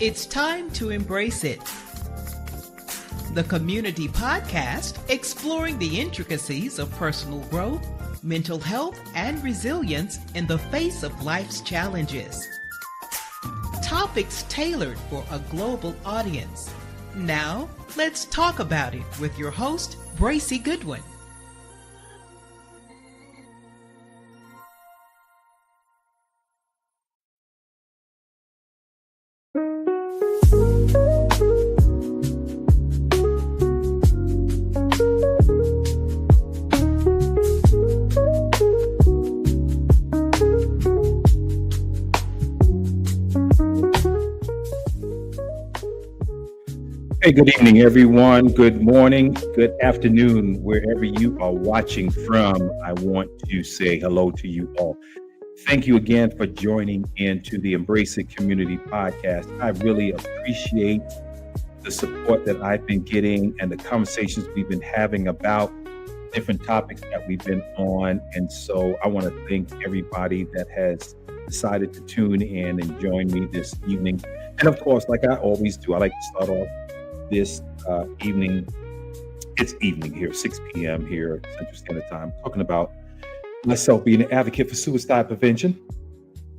It's time to embrace it. The Community Podcast, exploring the intricacies of personal growth, mental health, and resilience in the face of life's challenges. Topics tailored for a global audience. Now, let's talk about it with your host, Bracy Goodwin. Hey, good evening, everyone. Good morning, good afternoon, wherever you are watching from. I want to say hello to you all. Thank you again for joining into the Embrace It Community Podcast. I really appreciate the support that I've been getting and the conversations we've been having about different topics that we've been on. And so I want to thank everybody that has decided to tune in and join me this evening. And of course, like I always do, I like to start off this evening. It's evening here, 6 p.m. here, Central Standard Time, talking about myself being an advocate for suicide prevention.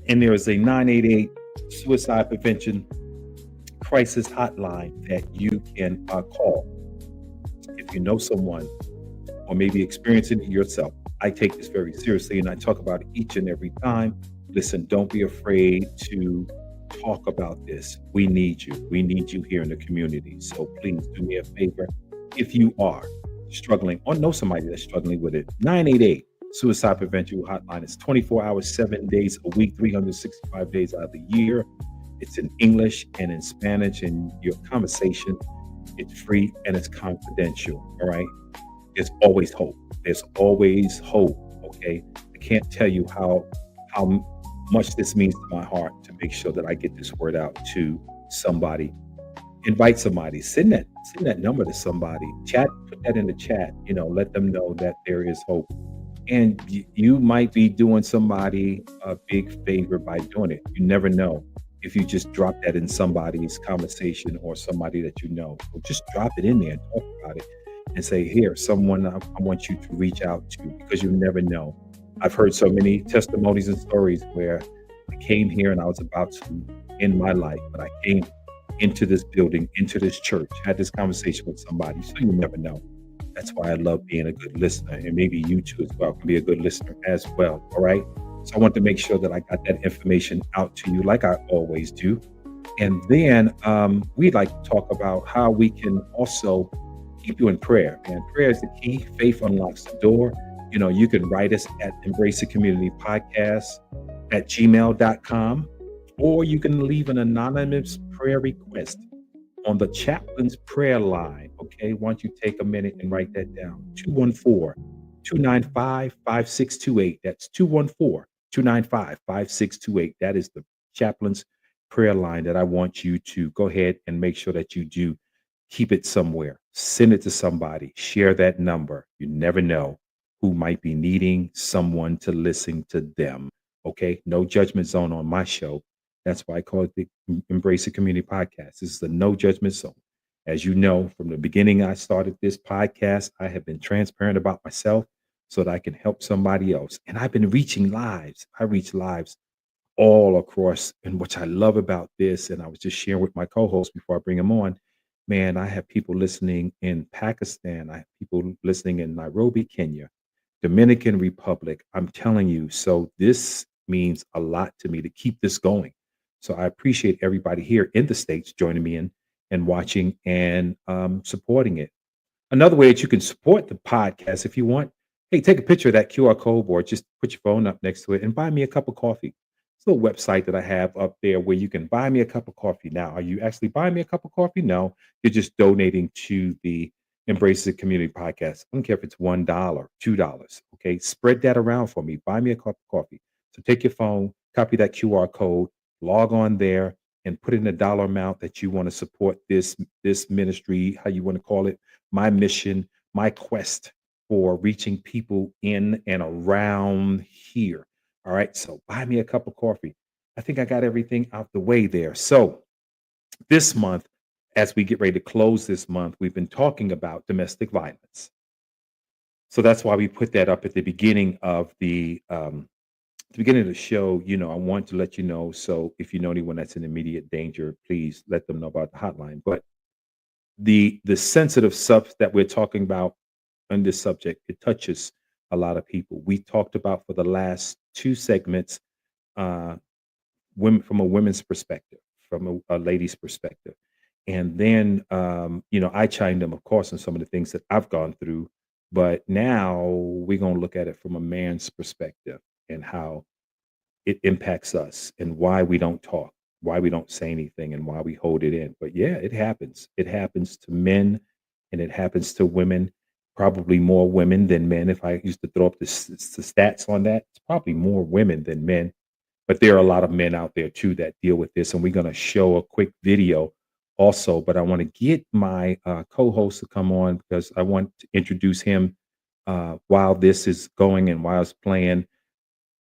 And there is a 988 suicide prevention crisis hotline that you can call if you know someone or maybe experiencing it yourself. I take this very seriously and I talk about it each and every time. Listen, don't be afraid to talk about this. We need you. We need you here in the community. So please do me a favor. If you are struggling or know somebody that's struggling with it, 988 Suicide Prevention Hotline is 24 hours, 7 days a week, 365 days out of the year. It's in English and in Spanish, and your conversation, it's free and it's confidential. All right. There's always hope. There's always hope. Okay. I can't tell you how much this means to my heart to make sure that I get this word out to somebody. Invite somebody, send that number to somebody, put that in the chat, let them know that there is hope. And you might be doing somebody a big favor by doing it. You never know if you just drop that in somebody's conversation or somebody that you know. So just drop it in there and talk about it and say, here, someone I want you to reach out to, because you never know. I've heard so many testimonies and stories where I came here and I was about to end my life, but I came into this building, into this church, had this conversation with somebody. So you never know. That's why I love being a good listener, and maybe you too as well can be a good listener as well. All right. So I want to make sure that I got that information out to you like I always do. And then we'd like to talk about how we can also keep you in prayer. And prayer is the key. Faith unlocks the door. You can write us at Embrace It Community Podcast at gmail.com, or you can leave an anonymous prayer request on the chaplain's prayer line. Okay. Why don't you take a minute and write that down? 214-295-5628. That's 214-295-5628. That is the chaplain's prayer line that I want you to go ahead and make sure that you do keep it somewhere. Send it to somebody. Share that number. You never know who might be needing someone to listen to them. Okay. No judgment zone on my show. That's why I call it the Embrace It Community Podcast. This is the no judgment zone. As you know, from the beginning I started this podcast, I have been transparent about myself so that I can help somebody else. And I've been reaching lives. I reach lives all across. And what I love about this, and I was just sharing with my co-host before I bring him on, man, I have people listening in Pakistan. I have people listening in Nairobi, Kenya, Dominican Republic. I'm telling you, so this means a lot to me to keep this going. So I appreciate everybody here in the States joining me in and watching and supporting it. Another way that you can support the podcast, if you want, hey, take a picture of that QR code or just put your phone up next to it and buy me a cup of coffee. It's a little website that I have up there where you can buy me a cup of coffee. Now, are you actually buying me a cup of coffee? No, you're just donating to the Embrace the Community Podcast. I don't care if it's $1, $2. Okay. Spread that around for me. Buy me a cup of coffee. So take your phone, copy that QR code, log on there and put in a dollar amount that you want to support this ministry, how you want to call it, my mission, my quest for reaching people in and around here. All right. So buy me a cup of coffee. I think I got everything out the way there. So This month, as we get ready to close this month, we've been talking about domestic violence. So that's why we put that up at the beginning of the show. I want to let you know. So if you know anyone that's in immediate danger, please let them know about the hotline. But the sensitive stuff that we're talking about on this subject, it touches a lot of people. We talked about for the last two segments, uh, women from a women's perspective, from a lady's perspective. And then, I chimed in, of course, on some of the things that I've gone through. But now we're going to look at it from a man's perspective and how it impacts us and why we don't talk, why we don't say anything, and why we hold it in. But yeah, it happens. It happens to men and it happens to women, probably more women than men. If I used to throw up the stats on that, it's probably more women than men. But there are a lot of men out there too that deal with this. And we're going to show a quick video also. But I want to get my co host to come on because I want to introduce him while this is going and while it's playing.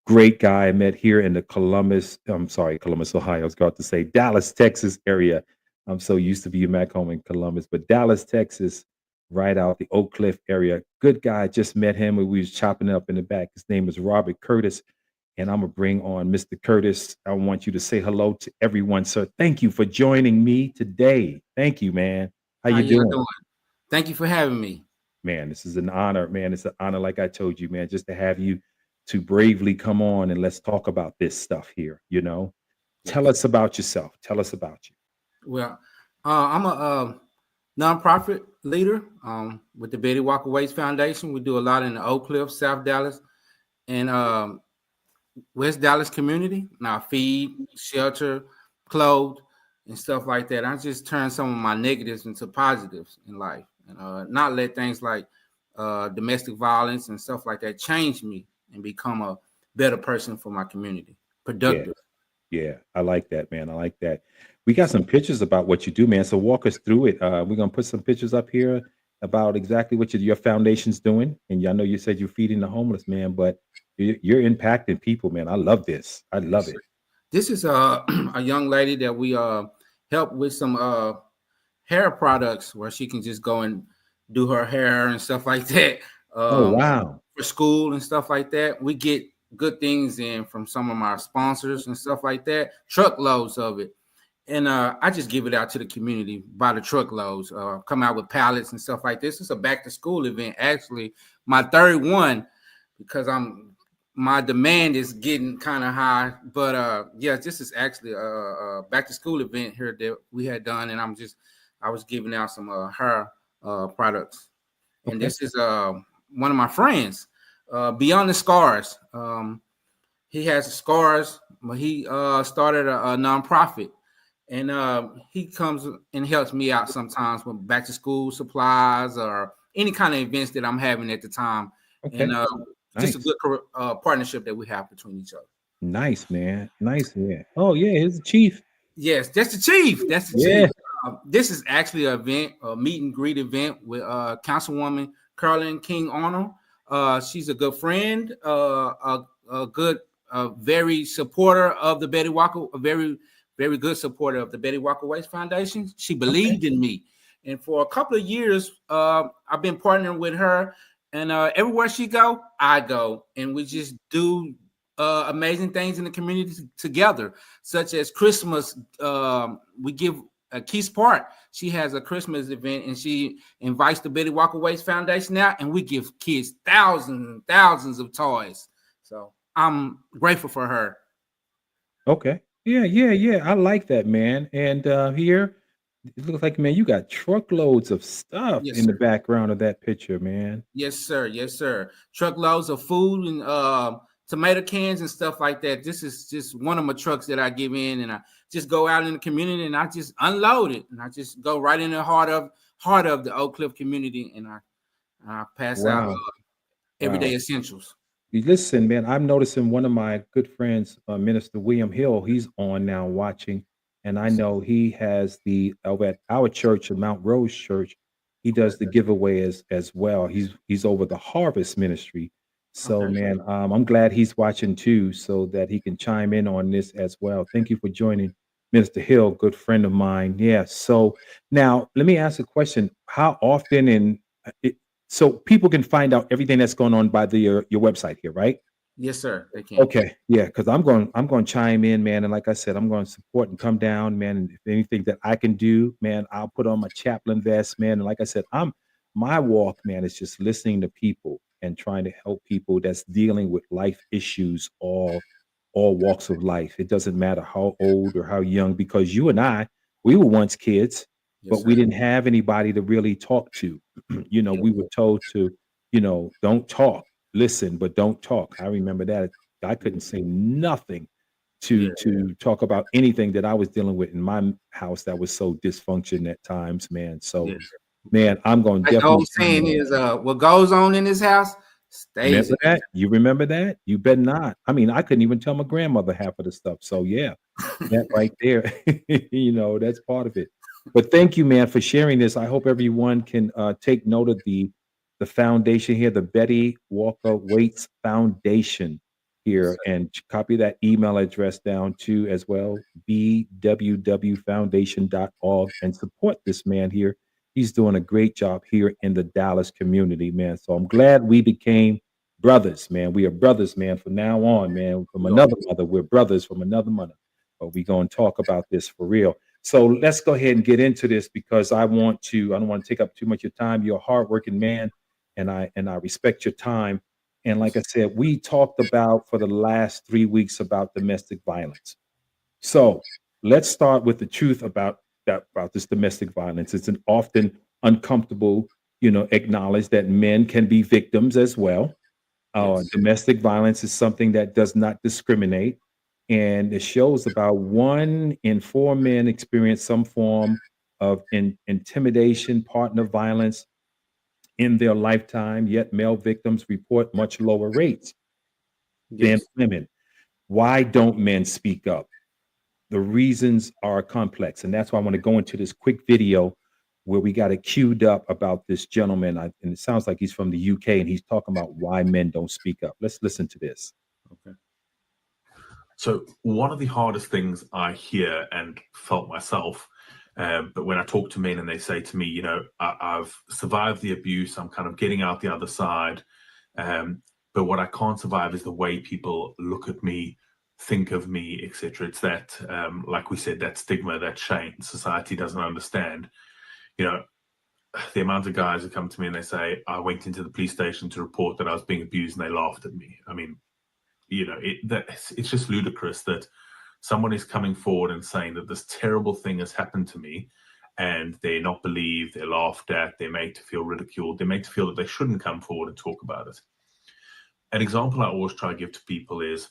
Great guy I met here in the Columbus, Ohio. I was about to say Dallas, Texas area. I'm so used to being back home in Columbus, but Dallas, Texas, right out the Oak Cliff area. Good guy. Just met him and we was chopping up in the back. His name is Robert Curtis. And I'm gonna bring on Mr. Curtis. I want you to say hello to everyone, sir. Thank you for joining me today. Thank you, man. How How you you doing? doing? Thank you for having me. Man, this is an honor, man. It's an honor, like I told you, man, just to have you to bravely come on and let's talk about this stuff here. Tell Yes. us about yourself. Tell us about you. Well, I'm a nonprofit leader with the Betty Walker Waste Foundation. We do a lot in the Oak Cliff, South Dallas, and West Dallas community. Now, feed, shelter, clothe, and stuff like that. I just turn some of my negatives into positives in life, and not let things like domestic violence and stuff like that change me and become a better person for my community, Yeah, productive. yeah. I like that, man. I like that. We got some pictures about what you do, man. So walk us through it. We're gonna put some pictures up here about exactly what your foundation's doing. And I know you said you're feeding the homeless, man, but you're impacting people, man. I love this. I love Yes, it. sir. This is a young lady that we help with some hair products where she can just go and do her hair and stuff like that Oh, um, wow. for school and stuff like that. We get good things in from some of our sponsors and stuff like that, truckloads of it. And I just give it out to the community by the truckloads, come out with pallets and stuff like this. It's a back to school event, actually, my third one, because my demand is getting kind of high. But yes, this is actually a back to school event here that we had done, and I was giving out some hair products. And Okay. this is one of my friends, Beyond the Scars. He has scars, but he started a nonprofit, and he comes and helps me out sometimes with back to school supplies or any kind of events that I'm having at the time. And Okay. just a Nice. good partnership that we have between each other. Nice, man. Nice, yeah. Oh, yeah, here's the chief. Yes, that's the chief. That's the Yeah. chief. This is actually an event, a meet and greet event with Councilwoman Carolyn King Arnold. She's a good friend, a good, very supporter of the Betty Walker, a very, very good supporter of the Betty Walker Waste Foundation. She Okay. believed in me, and for a couple of years, I've been partnering with her. And everywhere she go, I go, and we just do amazing things in the community together, such as Christmas. We give Keys Park. She has a Christmas event, and she invites the Betty Walker Waste Foundation out, and we give kids thousands and thousands of toys. So I'm grateful for her. Okay. Yeah, yeah, yeah. I like that, man. And here it looks like, man, you got truckloads of stuff Yes, in the sir. background of that picture, man. Yes, sir. Yes, sir. Truckloads of food and tomato cans and stuff like that. This is just one of my trucks that I give in, and I just go out in the community and I just unload it, and I just go right in the heart of the Oak Cliff community, and I pass out Wow. everyday Wow. essentials. Listen, man, I'm noticing one of my good friends, Minister William Hill, he's on now watching. And I Yes, know he has the over at our church, Mount Rose Church, he does the okay. giveaway as well. He's over the harvest ministry. So, Okay. man, I'm glad he's watching too, so that he can chime in on this as well. Thank you for joining, Mr. Hill, good friend of mine. Yeah. So now let me ask a question. How often so people can find out everything that's going on by your website here, right? Yes, sir. They can. Okay, yeah, because I'm going to chime in, man, and like I said, I'm going to support and come down, man. And if anything that I can do, man, I'll put on my chaplain vest, man. And like I said, my walk, man, is just listening to people and trying to help people that's dealing with life issues, all walks of life. It doesn't matter how old or how young, because you and I, we were once kids, Yes, but we sir. didn't have anybody to really talk to. Yeah. We were told to, don't talk, listen, but don't talk. I remember that. I couldn't say nothing Yeah. to talk about anything that I was dealing with in my house that was so dysfunction at times, man. So, Yes. man, I'm going to Like the definitely. old saying is, what goes on in this house stays. Remember that? You remember that? You bet not. I mean, I couldn't even tell my grandmother half of the stuff. So yeah, that right there, that's part of it. But thank you, man, for sharing this. I hope everyone can take note of the foundation here, the Betty Walker Waits Foundation here, and copy that email address down too as well, bwwfoundation.org, and support this man here. He's doing a great job here in the Dallas community, man. So I'm glad we became brothers, man. We are brothers, man, from now on, man. From another mother, we're brothers from another mother. But we're going to talk about this for real. So let's go ahead and get into this, because I don't want to take up too much of your time. You're a hardworking man, and I respect your time. And like I said, we talked about for the last 3 weeks about domestic violence. So let's start with the truth about this domestic violence. It's an often uncomfortable, acknowledge that men can be victims as well. Yes. Domestic violence is something that does not discriminate. And it shows about 1 in 4 men experience some form of intimidation, partner violence in their lifetime, yet male victims report much lower rates than Yes. women. Why don't men speak up? The reasons are complex. And that's why I want to go into this quick video where we got it queued up about this gentleman. And it sounds like he's from the UK, and he's talking about why men don't speak up. Let's listen to this. Okay. So one of the hardest things I hear and felt myself, but when I talk to men and they say to me, I've survived the abuse, I'm kind of getting out the other side. But what I can't survive is the way people look at me, think of me, etc. It's that, like we said, that stigma, that shame society doesn't understand. The amount of guys who come to me and they say, I went into the police station to report that I was being abused, and they laughed at me. I mean, it's just ludicrous that someone is coming forward and saying that this terrible thing has happened to me, and they're not believed, they're laughed at, they're made to feel ridiculed, they're made to feel that they shouldn't come forward and talk about it. An example I always try to give to people is,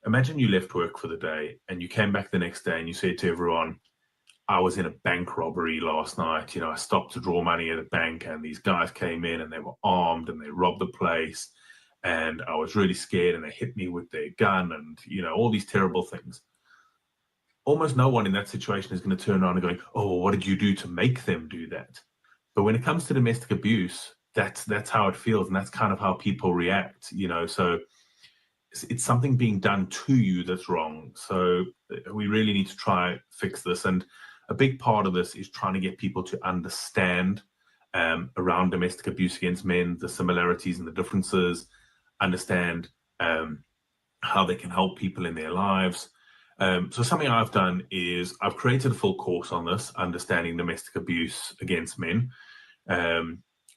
imagine you left work for the day and you came back the next day and you said to everyone, I was in a bank robbery last night. I stopped to draw money at a bank, and these guys came in and they were armed and they robbed the place. And I was really scared, and they hit me with their gun and, all these terrible things. Almost no one in that situation is going to turn around and go, oh, what did you do to make them do that? But when it comes to domestic abuse, that's how it feels. And that's kind of how people react, so it's something being done to you that's wrong. So we really need to try fix this. And a big part of this is trying to get people to understand around domestic abuse against men, the similarities and the differences, understand how they can help people in their lives. So something I've done is I've created a full course on this, understanding domestic abuse against men.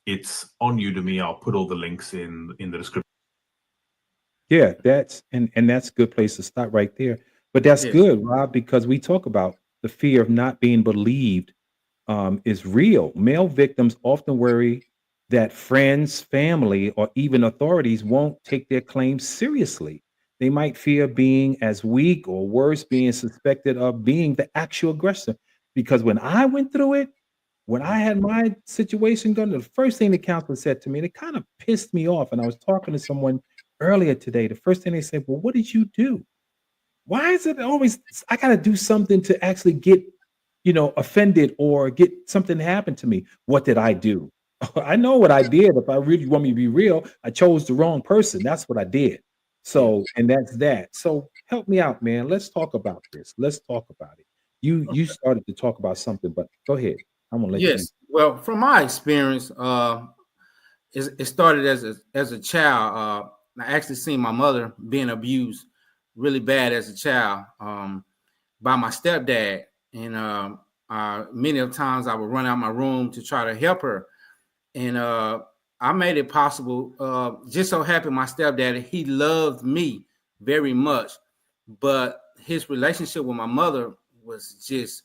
It's on Udemy. I'll put all the links in the description. Yeah, that's a good place to start right there. But that's good, Rob, because we talk about the fear of not being believed is real. Male victims often worry that friends, family, or even authorities won't take their claims seriously. They might fear being as weak, or worse, being suspected of being the actual aggressor. Because when I went through it, when I had my situation going, the first thing the counselor said to me, and it kind of pissed me off. And I was talking to someone earlier today. The first thing they said, well, what did you do? Why is it always I got to do something to actually get, offended or get something to happen to me? What did I do? I know what I did. If I really want me to be real, I chose the wrong person. That's what I did. So, and that's that. So help me out, man. Let's talk about this. Let's talk about it. You started to talk about something, but go ahead. I'm gonna let you. Yes. Well, from my experience, it started as a child. I actually seen my mother being abused really bad as a child by my stepdad, and many of times I would run out my room to try to help her, and I made it possible. Just so happened my stepdad, he loved me very much, but his relationship with my mother was just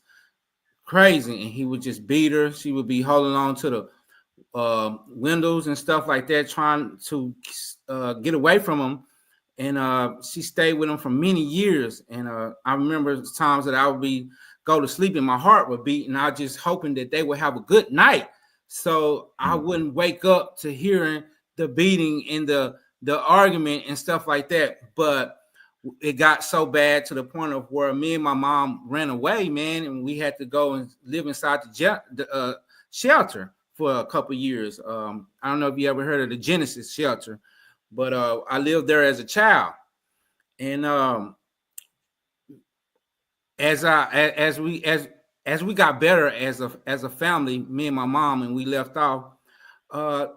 crazy, and he would just beat her. She would be holding on to the windows and stuff like that, trying to get away from him. And she stayed with him for many years. And I remember times that I would go to sleep and my heart would beat, and I just hoping that they would have a good night, so I wouldn't wake up to hearing the beating and the argument and stuff like that. But it got so bad to the point of where me and my mom ran away, man, and we had to go and live inside the shelter for a couple years. I don't know if you ever heard of the Genesis shelter, but I lived there as a child. And as we got better as a family, me and my mom, and we left off, I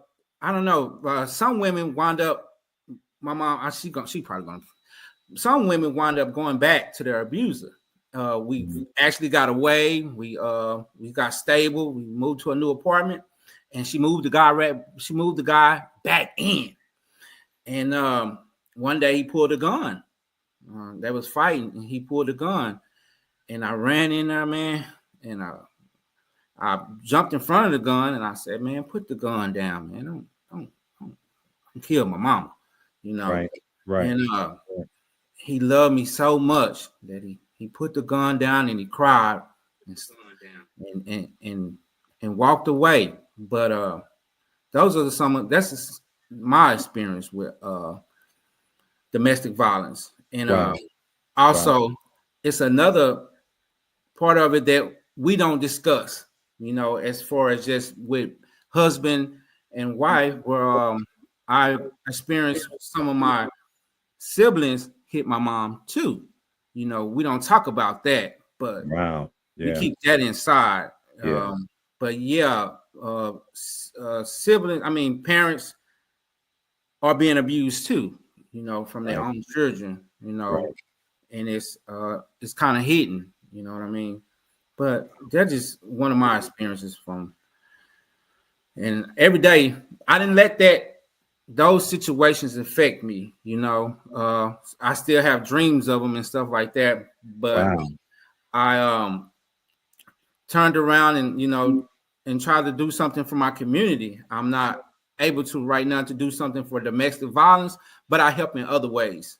don't know, some women wound up, my mom, she probably gonna, some women wind up going back to their abuser. We actually got away. We got stable. We moved to a new apartment, and she moved the guy back in. And one day he pulled a gun. They was fighting, and he pulled a gun, and I ran in there, man, and I jumped in front of the gun, and I said, "Man, put the gun down, man. Don't kill my mama," you know. Right. And he loved me so much that he put the gun down, and he cried and walked away. But that's my experience with domestic violence. And also it's another part of it that we don't discuss, you know, as far as just with husband and wife, where I experienced some of my siblings hit my mom too. You know, we don't talk about that, but we keep that inside. But siblings, parents are being abused too, you know, from their own children, you know, and it's kind of hidden, you know what I mean? But that's just one of my experiences and every day I didn't let those situations affect me, you know. I still have dreams of them and stuff like that, but I turned around and, you know, and tried to do something for my community. I'm not able to right now to do something for domestic violence, but I help in other ways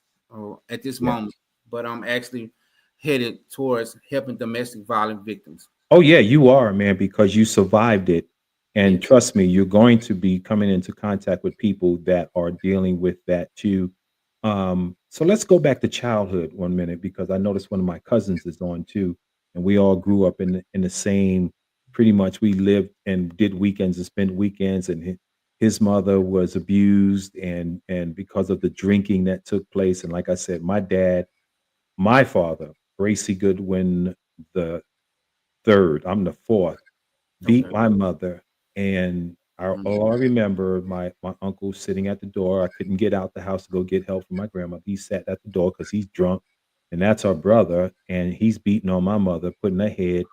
at this moment. But I'm actually headed towards helping domestic violence victims. Oh yeah, you are, man, because you survived it. And trust me, you're going to be coming into contact with people that are dealing with that too. So let's go back to childhood 1 minute, because I noticed one of my cousins is on too, and we all grew up in the same. Pretty much, we lived and did weekends and spent weekends, and his mother was abused, and because of the drinking that took place. And like I said, my father, Bracy Goodwin the third, I'm the fourth, beat my mother. And all I remember, my uncle sitting at the door. I couldn't get out the house to go get help from my grandmother. He sat at the door because he's drunk, and that's our brother. And he's beating on my mother, putting her head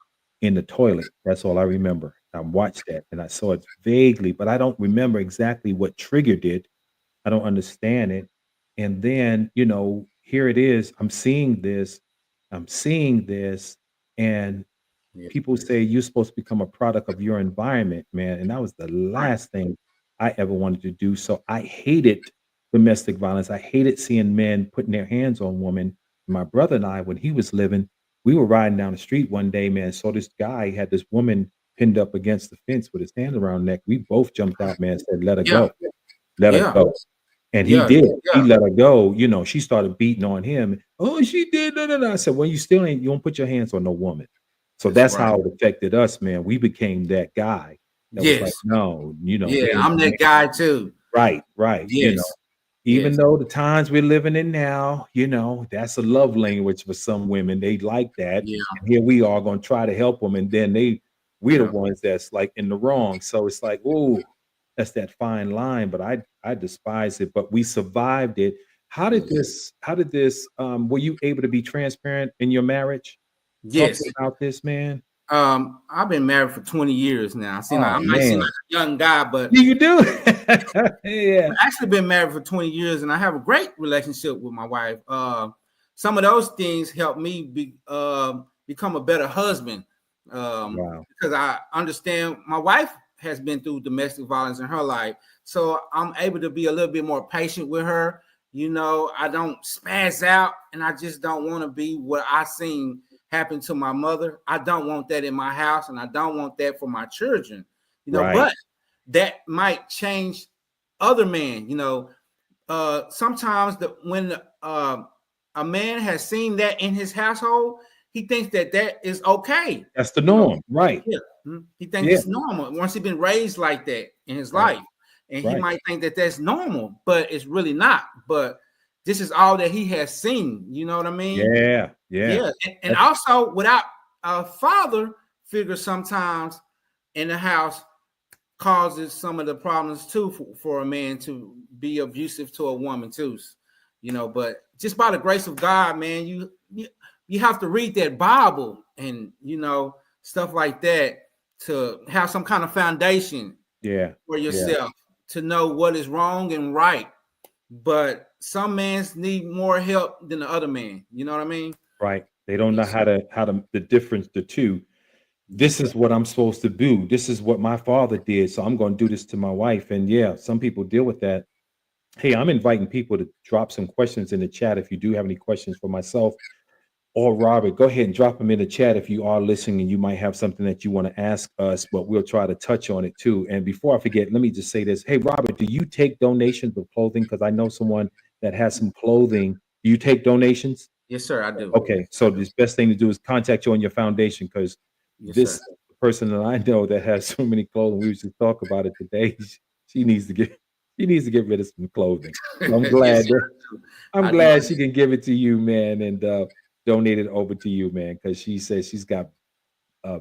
in the toilet. That's all I remember. I watched that, and I saw it vaguely, but I don't remember exactly what triggered it. I don't understand it. And then, you know, here it is. I'm seeing this, and people say you're supposed to become a product of your environment, man. And that was the last thing I ever wanted to do. So I hated domestic violence. I hated seeing men putting their hands on women. My brother and I, when he was living, we were riding down the street one day, man. Saw this guy had this woman pinned up against the fence with his hand around her neck. We both jumped out, man, said, let her go. Let her go. And he did. He let her go. You know, she started beating on him. Oh, she did. No. I said, well, you don't put your hands on no woman. So that's how it affected us, man. We became that guy. That was like, no, you know. Yeah, I'm that guy too. Right. Yes. Even Yes. though the times we're living in now, that's a love language for some women. They like that. Yeah. And here we are going to try to help them. And then we're the Yeah. ones that's like in the wrong. So it's like, oh, that's that fine line. But I despise it. But we survived it. Were you able to be transparent in your marriage? Talk Yes. about this, man. I've been married for 20 years now. Oh, I might seem man. like a young guy, but You do. Yeah. I've actually been married for 20 years, and I have a great relationship with my wife. Some of those things helped me become a better husband. Wow. Because I understand my wife has been through domestic violence in her life, so I'm able to be a little bit more patient with her. I don't spaz out, and I just don't want to be what I seen happen to my mother. I don't want that in my house, and I don't want that for my children. Right. But that might change other men. Sometimes when a man has seen that in his household, he thinks that is okay. That's the norm, right? Yeah. He thinks it's normal once he's been raised like that in his life, and he might think that that's normal, but it's really not. But this is all that he has seen. You know what I mean? Yeah. And also, without a father figure, sometimes in the house causes some of the problems too for a man to be abusive to a woman too. But just by the grace of God, man, you have to read that Bible and stuff like that to have some kind of foundation for yourself to know what is wrong and right. But some men need more help than the other man. You know what I mean? Right. They don't know how to the difference, the two. This is what I'm supposed to do. This is what my father did. So I'm going to do this to my wife. And some people deal with that. Hey, I'm inviting people to drop some questions in the chat. If you do have any questions for myself or Robert, go ahead and drop them in the chat if you are listening and you might have something that you want to ask us, but we'll try to touch on it too. And before I forget, let me just say this. Hey, Robert, do you take donations of clothing? Because I know someone that has some clothing. Do you take donations? Yes, sir, I do. Okay, so the best thing to do is contact you on your foundation, because this person that I know that has so many clothing, we used to talk about it today. She needs to get rid of some clothing. So I'm glad she can give it to you, man, and donate it over to you, man, because she says she's got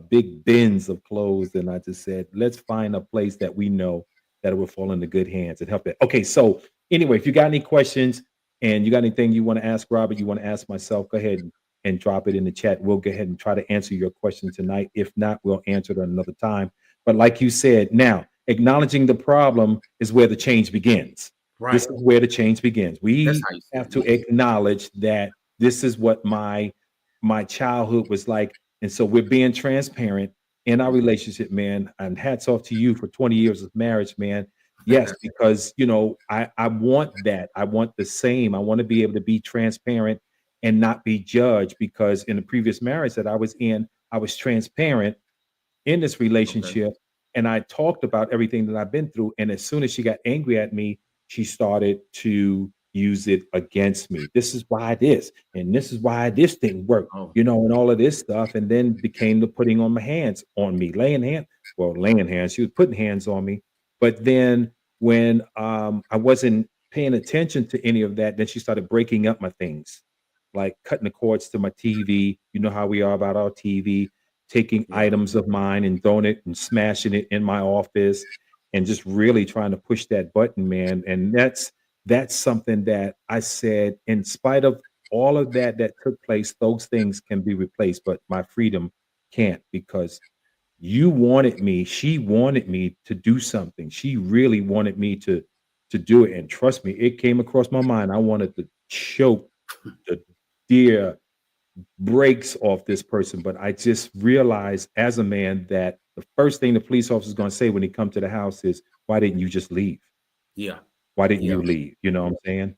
big bins of clothes, and I just said, let's find a place that we know that it will fall into good hands and help it. Okay, so anyway, if you got any questions and you got anything you want to ask Robert, you want to ask myself, go ahead and drop it in the chat. We'll go ahead and try to answer your question tonight. If not, we'll answer it another time. But like you said, now acknowledging the problem is where the change begins. Right. This is where the change begins. We have to acknowledge that this is what my childhood was like. And so we're being transparent in our relationship, man. And hats off to you for 20 years of marriage, man. Yes, because, I want that. I want the same. I want to be able to be transparent and not be judged, because in the previous marriage that I was in, I was transparent in this relationship. Okay. And I talked about everything that I've been through. And as soon as she got angry at me, she started to use it against me. This is why this, and this is why this didn't work, and all of this stuff. And then became the putting on my hands on me, laying hands. She was putting hands on me. But then when I wasn't paying attention to any of that, then she started breaking up my things, like cutting the cords to my TV. You know how we are about our TV, taking items of mine and throwing it and smashing it in my office, and just really trying to push that button, man. And that's something that I said, in spite of all of that took place, those things can be replaced, but my freedom can't, because she wanted me to do something. She really wanted me to do it. And trust me, it came across my mind. I wanted to choke the dear breaks off this person. But I just realized as a man that the first thing the police officer is going to say when he comes to the house is, why didn't you just leave? Yeah. Why didn't you leave? You know what I'm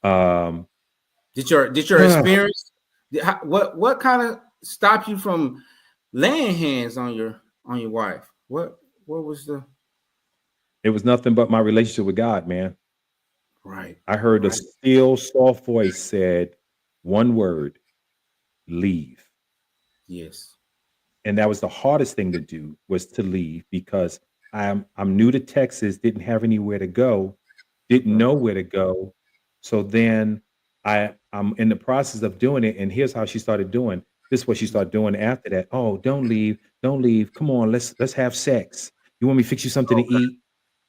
saying? Did your experience, what kind of stopped you from laying hands on your wife? What was it was nothing but my relationship with God, man. Right. I heard a still soft voice said one word: leave. Yes. And that was the hardest thing to do, was to leave, because I'm new to Texas, didn't have anywhere to go, didn't know where to go. So then I'm in the process of doing it, and here's how she started doing. This is what she started doing after that. Oh, don't leave, don't leave. Come on, let's have sex. You want me to fix you something to Okay. eat?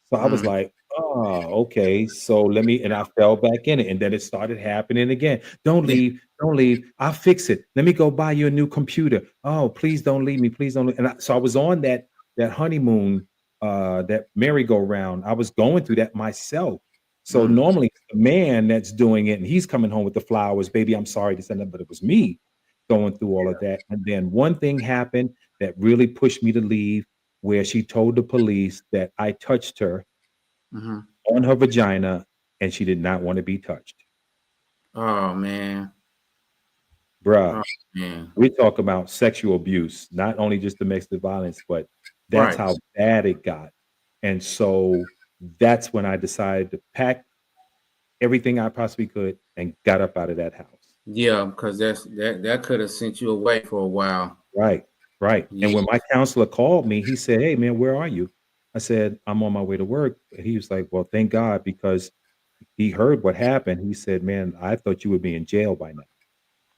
So I was Mm. like, oh, okay. So let me, and I fell back in it, and then it started happening again. Don't Yeah. leave, don't leave. I'll fix it. Let me go buy you a new computer. Oh, please don't leave me, please don't. So I was on that honeymoon, that merry-go-round. I was going through that myself. So Mm. normally it's the man that's doing it, and he's coming home with the flowers, baby. I'm sorry to send that, but it was me going through all of that. And then one thing happened that really pushed me to leave, where she told the police that I touched her Hmm. on her vagina and she did not want to be touched. Oh man. Bruh, Oh man. we talk about sexual abuse, not only just domestic violence, but that's Right. how bad it got. And so that's when I decided to pack everything I possibly could and got up out of that house. Yeah, because that could have sent you away for a while. Right, right. Yeah. And when my counselor called me, he said, "Hey, man, where are you?" I said, "I'm on my way to work." And he was like, "Well, thank God, because he heard what happened." He said, "Man, I thought you would be in jail by now.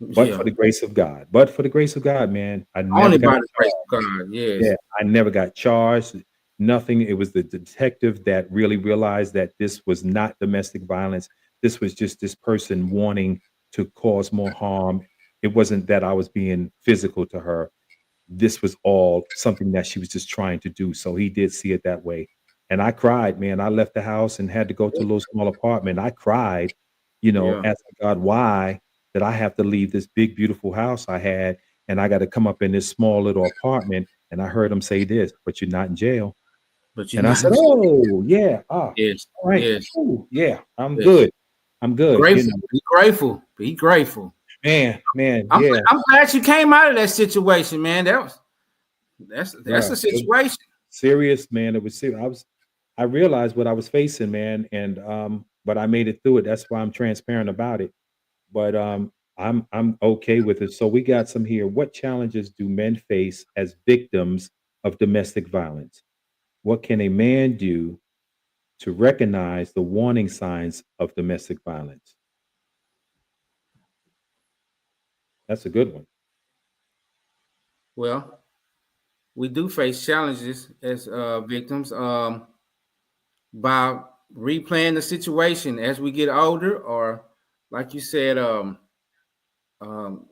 But Yeah. for the grace of God, but for the grace of God, man, I never Only got by the grace charged." of God. Yes. Yeah, I never got charged. Nothing. It was the detective that really realized that this was not domestic violence. This was just this person wanting to cause more harm. It wasn't that I was being physical to her. This was all something that she was just trying to do. So he did see it that way. And I cried, man. I left the house and had to go to a little small apartment. I cried, Yeah. asking God why did I have to leave this big, beautiful house I had, and I got to come up in this small little apartment. And I heard him say this, "But you're not in jail." But you And I know, said, "Oh, yeah. All yes, right. yes, Ooh, yeah, I'm yes. good. I'm good. Grateful. Be grateful. Be grateful. Man, I'm yeah. I'm glad you came out of that situation, man. That's Bruh, a it was situation. serious, man. It was serious. I realized what I was facing, man, and but I made it through it. That's why I'm transparent about it. But I'm okay with it. So we got some here. What challenges do men face as victims of domestic violence? What can a man do to recognize the warning signs of domestic violence? That's a good one. Well, we do face challenges as victims by replaying the situation as we get older, or like you said,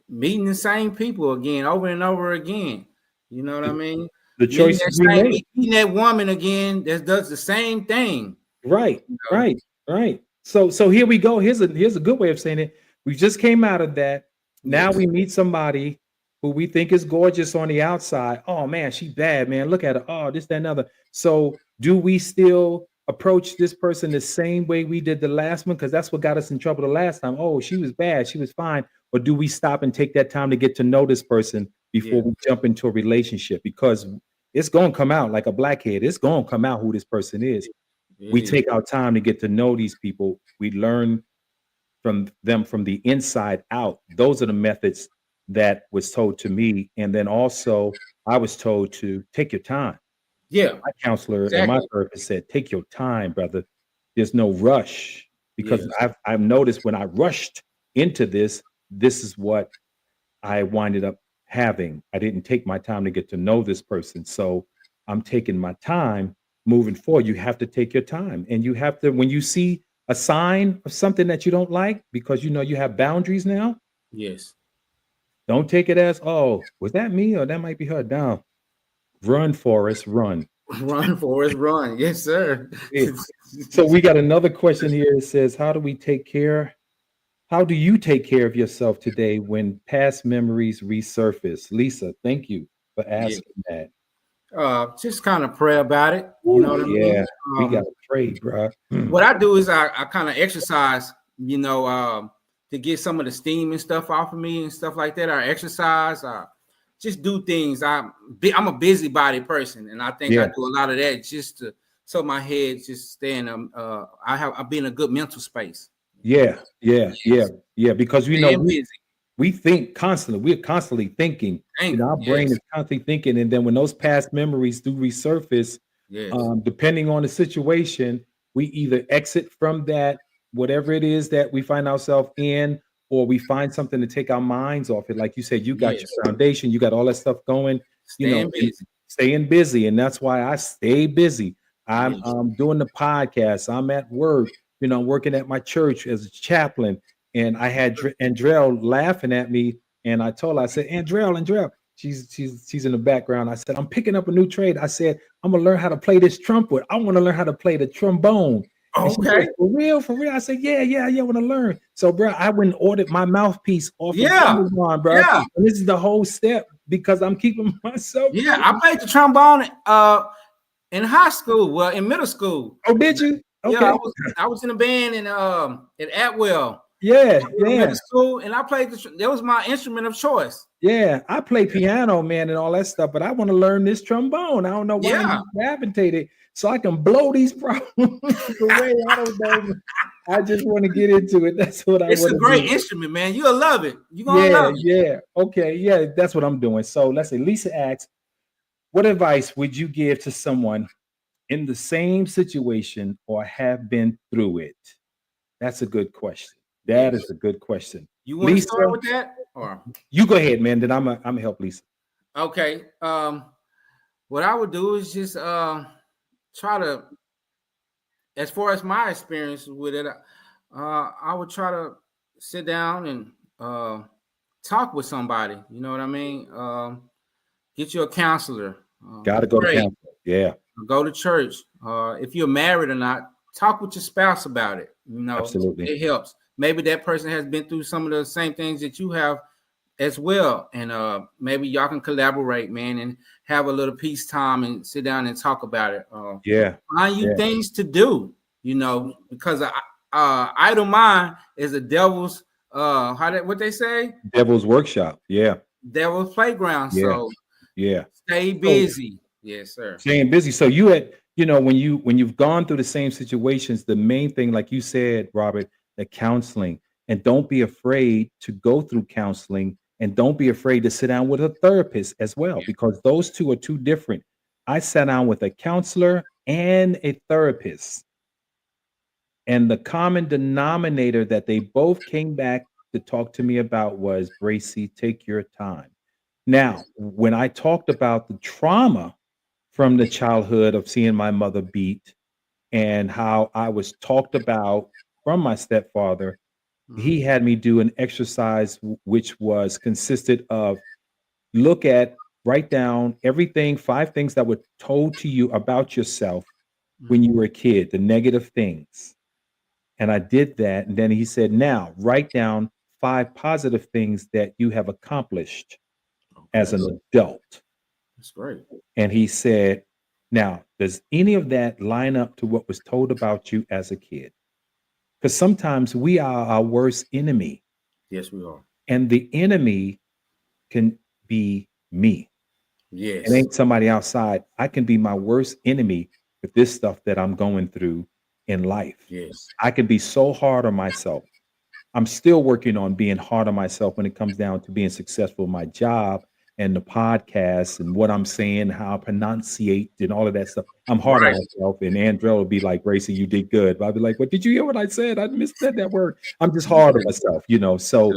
meeting the same people again over and over again. You know what I The, mean? the choices we make. Meeting that woman again that does the same thing. Right, You know? right, right. So here we go. Here's a good way of saying it. We just came out of that. Now Yes. we meet somebody who we think is gorgeous on the outside. Oh man, she bad, man. Look at her. Oh, this, that, and other. So do we still approach this person the same way we did the last one? Because that's what got us in trouble the last time. Oh, she was bad, she was fine. Or do we stop and take that time to get to know this person Yeah. before we jump into a relationship? Because it's gonna come out like a blackhead. It's gonna come out who this person is. We It is. take our time to get to know these people. We learn from them from the inside out. Those are the methods that was told to me. And then also I was told to take your time. Yeah. My counselor and my Exactly. therapist said, take your time, brother. There's no rush. Because Yes. I've noticed when I rushed into this, this is what I winded up having. I didn't take my time to get to know this person. So I'm taking my time moving forward. You have to take your time. And you have to, when you see a sign of something that you don't like, because you have boundaries now, Yes. don't take it as, oh, was that me or that might be her? Down. Run, Forrest, run. Run, Forrest, run. Yes, sir. Yeah. So we got another question here. It says, how do you take care of yourself today when past memories resurface? Lisa, thank you for Yeah. asking that. Just kind of pray about it. You know what I mean? Yeah, we gotta pray, bro. What I do is I kind of exercise, to get some of the steam and stuff off of me and stuff like that. I exercise, just do things. I'm a busybody person, and I think I Yeah. do a lot of that just so my head just stay in I'll be in a good mental space. Yeah, because Staying busy. we think constantly. We're constantly thinking. Our brain Yes. is constantly thinking, and then when those past memories do resurface, Yes. depending on the situation, we either exit from that whatever it is that we find ourselves in, or we find something to take our minds off it. Like you said, you got Yes. your foundation, you got all that stuff going, Staying busy. staying busy. And that's why I stay busy. I'm Yes. doing the podcast. I'm at work, working at my church as a chaplain. And I had Andrell laughing at me. And I told her, I said, Andrell, she's in the background. I said, I'm picking up a new trade. I said, I'm gonna learn how to play this trumpet. I want to learn how to play the trombone. And she Okay. said, for real. I said, yeah, I want to learn. So, bro, I went and ordered my mouthpiece off of Amazon, bro. Yeah. And this is the whole step because I'm keeping myself. Yeah, I played the trombone in high school. Well, in middle school. Oh, did you? Okay. Yeah, I was in a band in at Atwell. Yeah. Middle school, and I played that was my instrument of choice. Yeah, I play piano, man, and all that stuff, but I want to learn this trombone. I don't know why I'm gravitated, so I can blow these problems away. I don't know. I just want to get into it. That's what I want to do. It's a great instrument, man. You'll love it. You're gonna love it. Yeah. Okay. Yeah, that's what I'm doing. So let's say Lisa asks, what advice would you give to someone in the same situation or have been through it? That's a good question. That is a good question. You want to start with that? Or you go ahead, man. Then I'm gonna help Lisa. Okay. What I would do is just try to, as far as my experience with it, I would try to sit down and talk with somebody. You know what I mean? Get you a counselor. Gotta go to counselor. Yeah. Go to church. If you're married or not, talk with your spouse about it. Absolutely. It helps. Maybe that person has been through some of the same things that you have as well. And maybe y'all can collaborate, man, and have a little peace time and sit down and talk about it. Find you things to do, because idle mind is a devil's what they say? Devil's workshop. Yeah. Devil's playground. So stay busy. Yes, sir. Staying busy. So you had, when you've gone through the same situations, the main thing, like you said, Robert, the counseling, and don't be afraid to go through counseling, and don't be afraid to sit down with a therapist as well, because those two are two different. I sat down with a counselor and a therapist, and the common denominator that they both came back to talk to me about was, Bracy, take your time. Now, when I talked about the trauma from the childhood of seeing my mother beat and how I was talked about from my stepfather, he had me do an exercise which consisted of write down everything, 5 things that were told to you about yourself when you were a kid, the negative things. And I did that. And then he said, now write down 5 positive things that you have accomplished as an adult. That's great. And he said, now, does any of that line up to what was told about you as a kid? Because sometimes we are our worst enemy. Yes, we are. And the enemy can be me. Yes. It ain't somebody outside. I can be my worst enemy with this stuff that I'm going through in life. Yes. I can be so hard on myself. I'm still working on being hard on myself when it comes down to being successful in my job and the podcast and what I'm saying, how I pronunciate and all of that stuff. I'm hard on myself. And Andrell will be like, Bracy, you did good. But I'll be like, what did you hear what I said? I missaid that word. I'm just hard on myself, So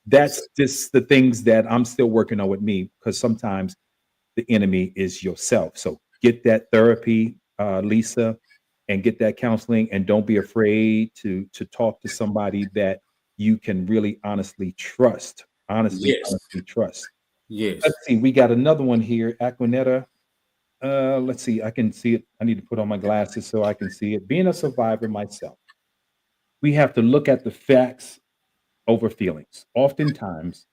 that's just the things that I'm still working on with me, because sometimes the enemy is yourself. So get that therapy, Lisa, and get that counseling, and don't be afraid to talk to somebody that you can really honestly trust. Honestly trust. Yes. Let's see. We got another one here. Aquanetta. Let's see. I can see it. I need to put on my glasses so I can see it. Being a survivor myself, we have to look at the facts over feelings. Oftentimes,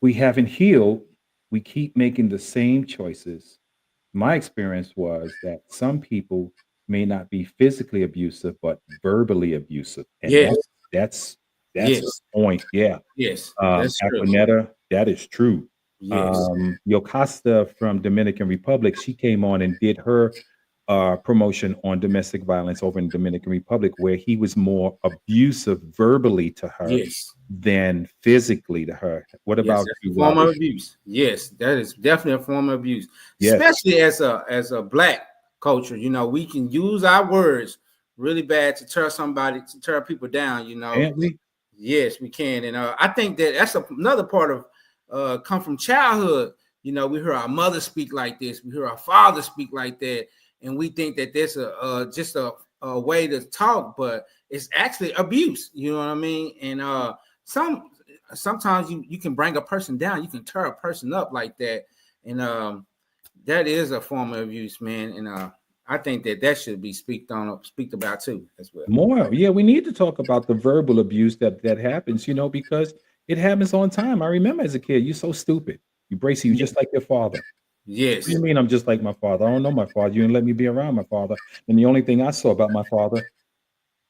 we haven't healed. We keep making the same choices. My experience was that some people may not be physically abusive, but verbally abusive. And that's the point. Yeah. Yes. That's Aquanetta, true. that is true. Yes. Yocasta from Dominican Republic, she came on and did her promotion on domestic violence over in Dominican Republic, where he was more abusive verbally to her than physically to her. What about you? Form of abuse? Yes, that is definitely a form of abuse, especially as a Black culture. We can use our words really bad to tear people down, Can't we? Yes, we can. And I think that's another part of come from childhood. We hear our mother speak like this, we hear our father speak like that, and we think that there's just a way to talk, but it's actually abuse. You know what I mean? And sometimes you can bring a person down, you can tear a person up like that, and that is a form of abuse, man. And I think that should be speaked about too as well. More. Yeah, we need to talk about the verbal abuse that happens, because it happens on time. I remember as a kid, you're so stupid. You Bracy, you just like your father. Yes. What do you mean I'm just like my father? I don't know my father. You didn't let me be around my father. And the only thing I saw about my father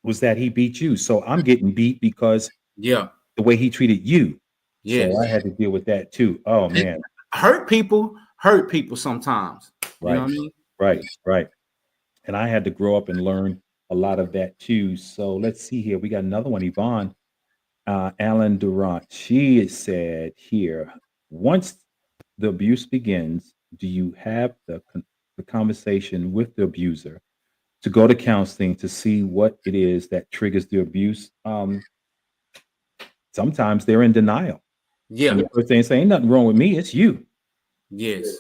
was that he beat you. So I'm getting beat because the way he treated you. Yes. So I had to deal with that too. Oh man. Hurt people sometimes. Right. You know what I mean? Right. And I had to grow up and learn a lot of that too. So let's see here. We got another one, Yvonne Allen Durant. She said here, once the abuse begins, do you have the conversation with the abuser to go to counseling to see what it is that triggers the abuse? Sometimes they're in denial. Yeah. And the first thing saying, ain't nothing wrong with me, it's you. Yes.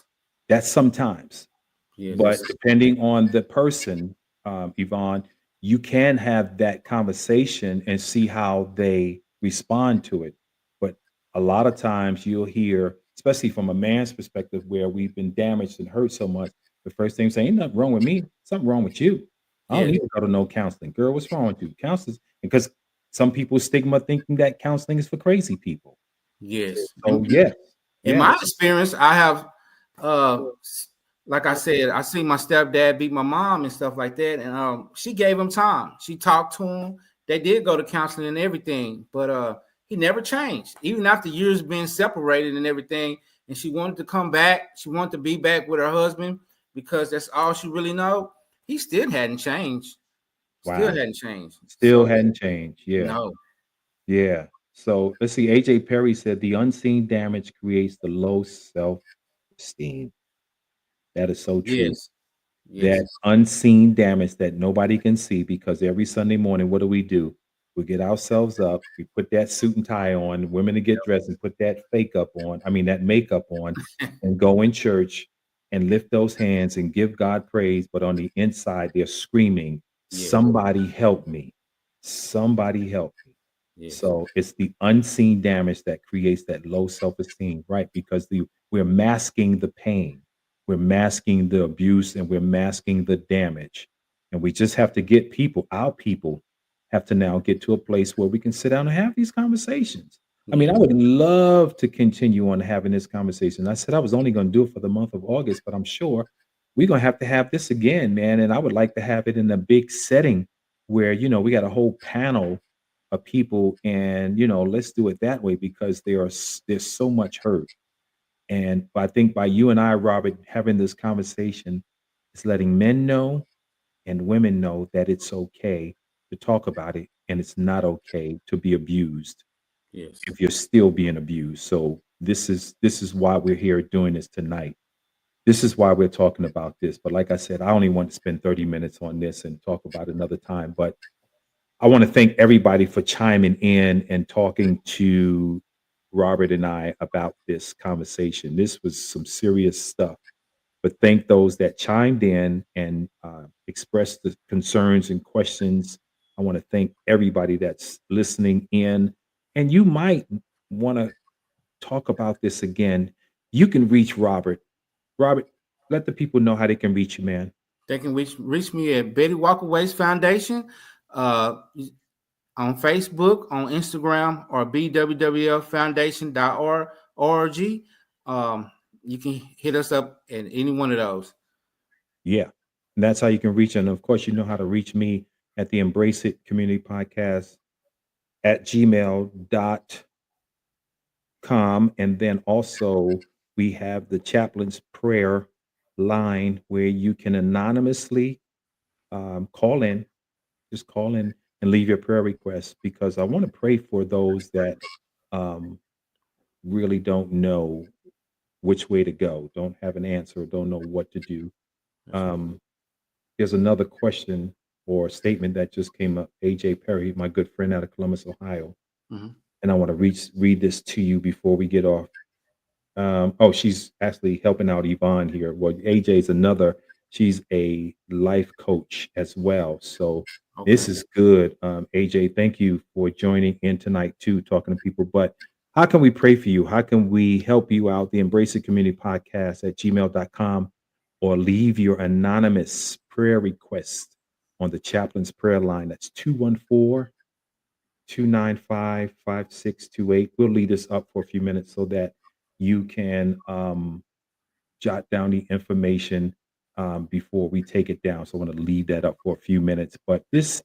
That's sometimes. Yes. But depending on the person, Yvonne, you can have that conversation and see how they respond to it. But a lot of times you'll hear, especially from a man's perspective, where we've been damaged and hurt so much, the first thing saying, ain't nothing wrong with me, something wrong with you. I don't need to go to no counseling. Girl, what's wrong with you? Counselors, because some people stigma thinking that counseling is for crazy people. Yes. So yes. In my experience, I have like I said, I seen my stepdad beat my mom and stuff like that. And she gave him time. She talked to him. They did go to counseling and everything, but he never changed. Even after years being separated and everything, and she wanted to come back. She wanted to be back with her husband because that's all she really know. He still hadn't changed. Wow. Still hadn't changed. Hadn't changed. Yeah. No. Yeah. So let's see. AJ Perry said the unseen damage creates the low self-esteem. That is so true. Yes. That unseen damage that nobody can see, because every Sunday morning, what do? We get ourselves up, we put that suit and tie on, women to get dressed and put that that makeup on, and go in church and lift those hands and give God praise. But on the inside, they're screaming, somebody help me. Somebody help me. Yes. So it's the unseen damage that creates that low self-esteem, right? Because we're masking the pain. We're masking the abuse, and we're masking the damage. And we just have to get our people have to now get to a place where we can sit down and have these conversations. I mean, I would love to continue on having this conversation. I said I was only going to do it for the month of August, but I'm sure we're going to have this again, man. And I would like to have it in a big setting where, we got a whole panel of people, and, let's do it that way, because there's so much hurt. And I think by you and I, Robert, having this conversation, it's letting men know and women know that it's okay to talk about it, and it's not okay to be abused. Yes. If you're still being abused. So this is why we're here doing this tonight. This is why we're talking about this. But like I said, I only want to spend 30 minutes on this and talk about it another time. But I want to thank everybody for chiming in and talking to Robert and I about this conversation. This was some serious stuff. But thank those that chimed in and expressed the concerns and questions. I want to thank everybody that's listening in. And you might want to talk about this again. You can reach Robert. Robert, let the people know how they can reach you, man. They can reach me at Betty Walker Waste Foundation on Facebook, on Instagram, or bwwlfoundation.org. You can hit us up at any one of those. Yeah. And that's how you can reach. And of course, you know how to reach me at the Embrace It Community Podcast at gmail.com. And then also we have the Chaplain's Prayer line where you can anonymously call in. Just call in and leave your prayer requests, because I want to pray for those that really don't know which way to go, don't have an answer, don't know what to do. There's another question or a statement that just came up. AJ Perry, my good friend out of Columbus, Ohio. Mm-hmm. And I want to read this to you before we get off. She's actually helping out Yvonne here. Well, AJ is another. She's a life coach as well. So this is good. AJ, thank you for joining in tonight too, talking to people. But how can we pray for you? How can we help you out? The Embrace It Community Podcast at gmail.com, or leave your anonymous prayer request on the chaplain's prayer line. That's 214-295-5628. We'll lead us up for a few minutes so that you can jot down the information before we take it down. So I want to leave that up for a few minutes. But this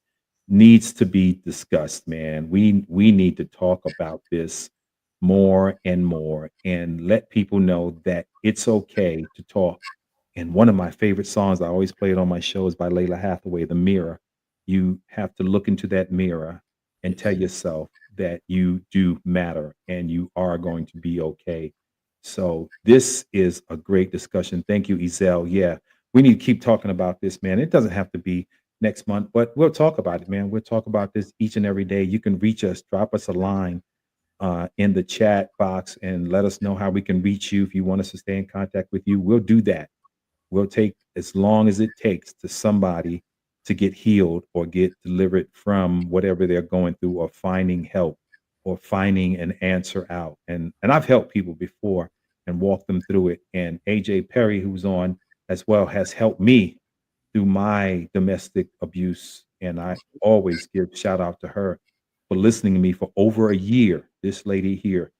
needs to be discussed, man. We need to talk about this more and more and let people know that it's okay to talk. And one of my favorite songs, I always play it on my shows, by Layla Hathaway, The Mirror. You have to look into that mirror and tell yourself that you do matter and you are going to be okay. So this is a great discussion. Thank you, Ezel. Yeah, we need to keep talking about this, man. It doesn't have to be next month, but we'll talk about it, man. We'll talk about this each and every day. You can reach us, drop us a line in the chat box and let us know how we can reach you. If you want us to stay in contact with you, we'll do that. We'll take as long as it takes to somebody to get healed or get delivered from whatever they're going through, or finding help or finding an answer out. And I've helped people before and walked them through it. And AJ Perry, who's on as well, has helped me through my domestic abuse. And I always give shout out to her for listening to me for over a year. This lady here,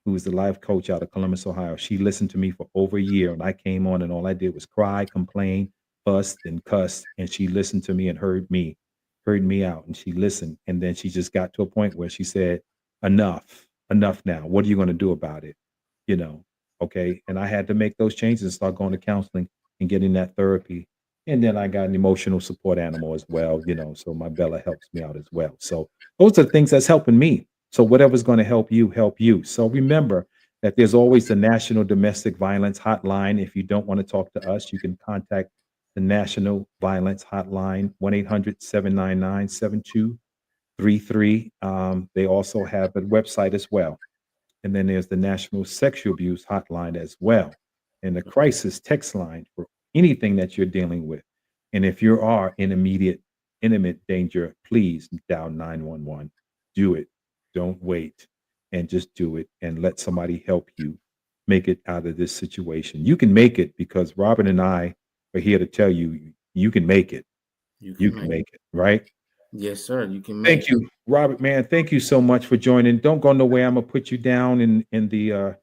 who is the life coach out of Columbus, Ohio, she listened to me for over a year. And I came on and all I did was cry, complain, fussed and cussed. And she listened to me and heard me out. And she listened. And then she just got to a point where she said, enough now. What are you going to do about it? Okay. And I had to make those changes and start going to counseling and getting that therapy. And then I got an emotional support animal as well, so my Bella helps me out as well. So those are the things that's helping me. So whatever's going to help you. So remember that there's always the National Domestic Violence Hotline. If you don't want to talk to us, you can contact the National Violence Hotline, 1-800-799-7233. They also have a website as well. And then there's the National Sexual Abuse Hotline as well, and the crisis text line for anything that you're dealing with. And if you are in imminent danger, please dial 911. Do it. Don't wait, and just do it and let somebody help you make it out of this situation. You can make it, because Robert and I are here to tell you, you can make it. You can make it, right? Yes, sir. You can make it. Thank you, Robert, man. Thank you so much for joining. Don't go nowhere. I'm gonna put you down in the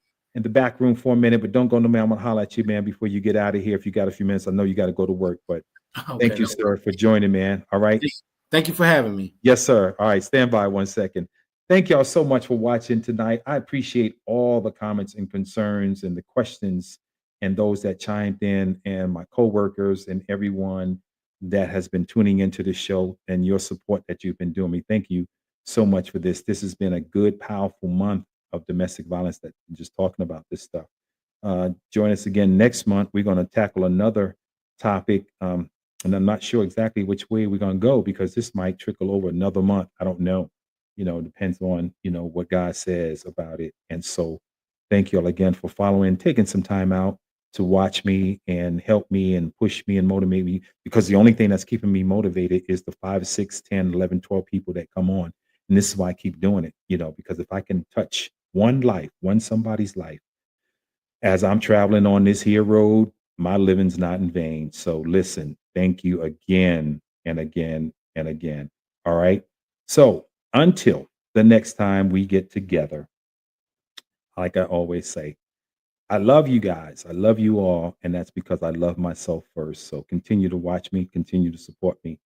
back room for a minute, but don't go nowhere. I'm gonna holler at you, man, before you get out of here. If you got a few minutes, I know you got to go to work, but thank you, sir, for joining, man. All right. Thank you for having me. Yes, sir. All right. Stand by 1 second. Thank y'all so much for watching tonight. I appreciate all the comments and concerns and the questions and those that chimed in, and my coworkers and everyone that has been tuning into the show and your support that you've been doing me. Thank you so much for this. This has been a good, powerful month of domestic violence, that just talking about this stuff. Join us again next month. We're going to tackle another topic. And I'm not sure exactly which way we're going to go, because this might trickle over another month. I don't know. It depends on, what God says about it. And so thank you all again for following, taking some time out to watch me and help me and push me and motivate me, because the only thing that's keeping me motivated is the 5, 6, 10, 11, 12 people that come on. And this is why I keep doing it, because if I can touch somebody's life as I'm traveling on this here road, my living's not in vain. So listen, thank you again and again and again. All right. So until the next time we get together, like I always say, I love you guys. I love you all. And that's because I love myself first. So continue to watch me, continue to support me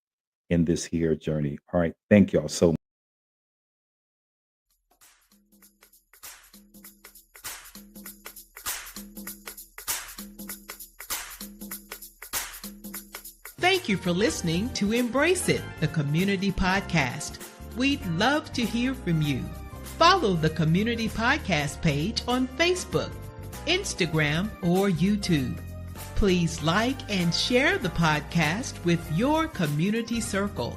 in this here journey. All right. Thank y'all so much. Thank you for listening to Embrace It, the community podcast. We'd love to hear from you. Follow the community podcast page on Facebook, Instagram, or YouTube. Please like and share the podcast with your community circle.